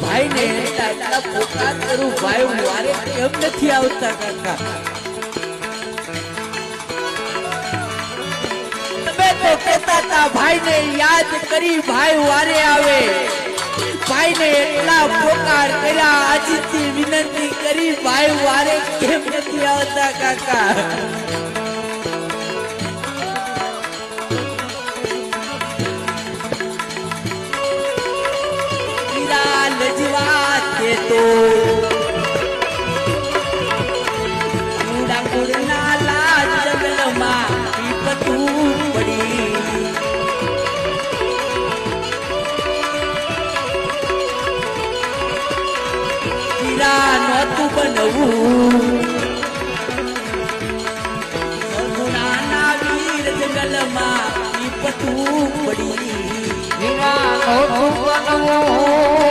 ભાઈ ને એટલા પોકાર કરું ભાઈ વારે કેમ નથી આવતા કાકા તમે તો કહેતા હતા ભાઈ ને યાદ કરી ભાઈ વારે આવે ભાઈ ને એટલા પોકાર કર્યા આજીથી વિનંતી કરી ભાઈ વારે કેમ નથી આવતા કાકા लजवाते तो कूड़ा कूड़ना लाल जंगल माँ पीपतू पड़ी हीरा नोतु बनवू सगुना वीर जंगल माँ पीपतू पड़ी हीरा नोतु बनवू